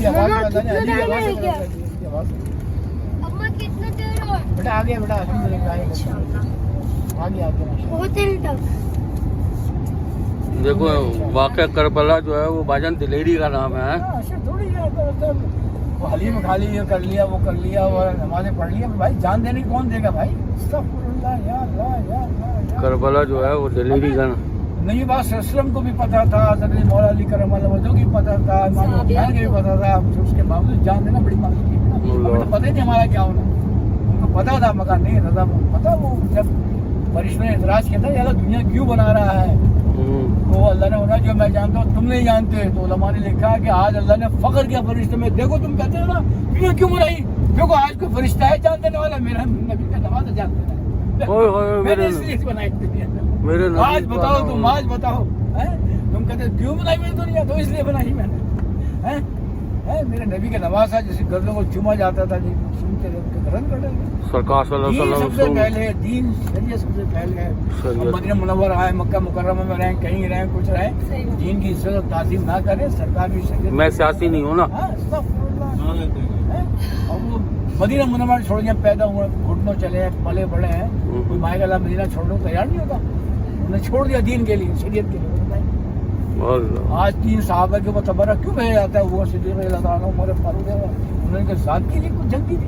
आवाज पता नहीं, अली आवाज अम्मा कितने देर और बेटा आ गया बेटा, अल्हम्दुलिल्लाह आ गया बहुत देर तक। देखो वाक़या करबला जो है वो भाईजान दिलेरी का नाम है। ऐसे थोड़ी है मतलब वो हलीम खा लिया, कर लिया, वो कर लिया, वो नमाज़ें पढ़ लिया, भाई जान देने की कौन देगा भाई? अस्तगफुरुल्लाह या अल्लाह या अल्लाह। करबला जो है वो दिलेरी का नबी पाक सल्लल्लाहु को भी पता था, हज़रत मौला अली करमल्लाहु वजहू की पता था, इमाम हुसैन के भी पता था, उसके बावजूद जान देना बड़ी बात थी। हमें तो पता ही नहीं हमारा क्या होना, उनको पता था मगर नहीं रजा पता। वो जब फरिश्तों ने इतराज़ किया था ये अल्लाह दुनिया क्यों बना रहा है, तो अल्लाह ने बोला जो मैं जानता हूँ तुम नहीं जानते। तो उलमा ने लिखा कि आज अल्लाह ने फख्र किया फरिश्ते में, देखो तुम कहते हो ना दुनिया क्यों बनाई, देखो आज कोई फरिश्ता है जान देने वाला, मेरा नबी का नवाज़ जान देना है, मैंने इसलिए बनाई दुनिया। आज बताओ तुम, आज बताओ हैं? तुम कहते क्यों बनाई मैंने दुनिया, तो इसलिए बनाई मैंने हैं? मेरे नबी का नवासा जैसे गर्दों को चूमा जाता था, सुनते रहे उनके ग्रहण कर लेंगे। सरकार सल्लल्लाहु अलैहि वसल्लम सबसे पहले दीन शरीयत सबसे पहले है। मदीना मुनव्वर आए, मक्का मुकर्रमा में रहें, कहीं रहें, कुछ रहें, दीन की इज्जत और ताज़ीम ना करें, सरकार भी शरीयत। मैं सियासी नहीं हूँ ना। और वो मदीना मुनव्वर छोड़ दिया, पैदा हुए, घुटनों चले हैं, पले बड़े हैं, कोई माएगा ला मदीना छोड़ने को तैयार नहीं होता, उन्हें छोड़ दिया दीन के लिए, शरीयत के लिए। आज 3 सहाबा के ऊपर तबर्रक क्यों भेजा जाता है? वो सिद्दीक़ रज़ियल्लाहु अन्हु, उमर फारूक, उन्होंने कहा ज़ात के लिए कुछ जल्दी थी,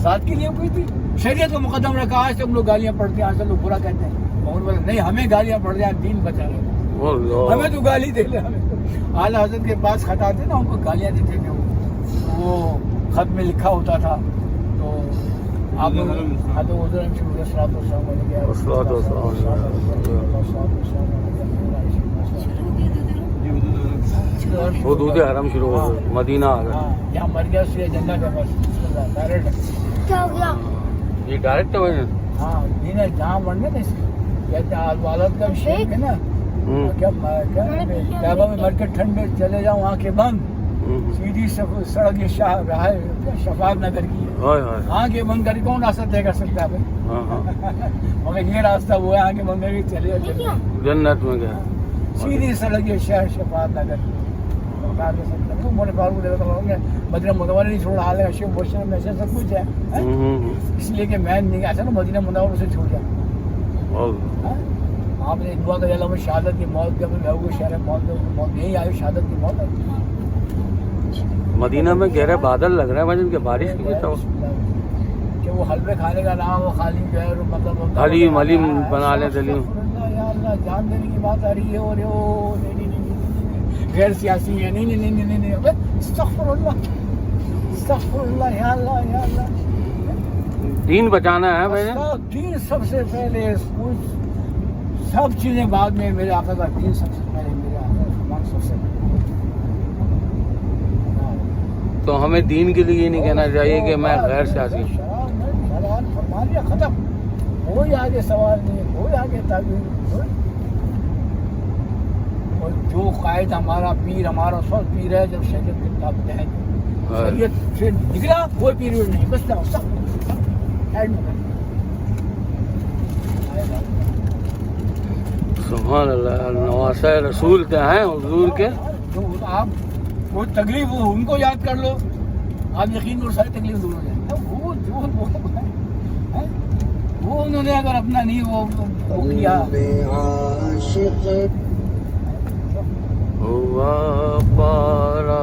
ज़ात के लिए कोई थी, शरीयत को मुकद्दम रखा। आज हम लोग गालियाँ पढ़ते हैं, आज लोग बुरा कहते हैं, और बोले नहीं हमें गालियाँ पड़ जाए, दीन बचा ले, हमें तो गाली दे ले। हमें आला हज़रत के पास खत आते ना, उनको गालियाँ देते थे, वो खत में लिखा होता था, तो आप लोग हुदूद हरम शुरू हो गए, मदीना आ गया। यहाँ मर गया इसलिए जन्नत है बस, डायरेक्ट क्या हो गया? ये डायरेक्ट है। हाँ दीन है, जहाँ मरने ना कहते वालद का शेख है ना, क्या काबा में मर के ठंड में चले जाओ, आंखें बंद, सीधी सड़क ये शफात नगर की है, आंखें बंद करके कौन रास्ता तय कर सकता है भाई? मगर ये रास्ता वो है, आंखें बंद करके चले जाओ जन्नत में गया, सीधी सड़क ये शहर शफात नगर की। मदीना मुनव्वरा नहीं छोड़, हाल है शिव भूषण में से सब कुछ है, इसलिए कि मैं नहीं ऐसा ना मदीना मुनव्वरा से छोड़ जाऊँ। आपने दुआ कर अल्लाह में शहादत की मौत, जब मैं शहर मौत यही आई, शहादत की मौत है। मदीना में गहरे बादल लग रहे हैं वजन के, बारिश की तो कि वो हलवे खाने का नाम, वो खाली जो है मतलब हलीम हलीम बना ले दलीम। जान देने की बात आ रही है, और नहीं गैर सियासी है, नहीं अस्तगफुरुल्लाह या अल्लाह या अल्लाह। दीन बचाना है भाई, दीन सबसे पहले, सब चीजें बाद में, मेरे आका का दीन सबसे पहले, मेरे आका सबसे पहले। तो हमें दीन के लिए ये नहीं कहना चाहिए कि मैं गैर सियासी। खत्म, कोई आगे सवाल नहीं, कोई आगे ताबीर। और जो कायद हमारा पीर, हमारा सब पीर है, जब शरीयत के किताब है, शरीयत से निकला कोई पीर नहीं, बस जाओ सब सुभान अल्लाह, नवासा रसूल क्या हैं हुजूर के। तो आप कोई तकलीफ हो उनको याद कर लो, आप यकीन करो सारी तकलीफ दूर हो जाए। वो उन्होंने अगर अपना नहीं वो किया, हुआ पारा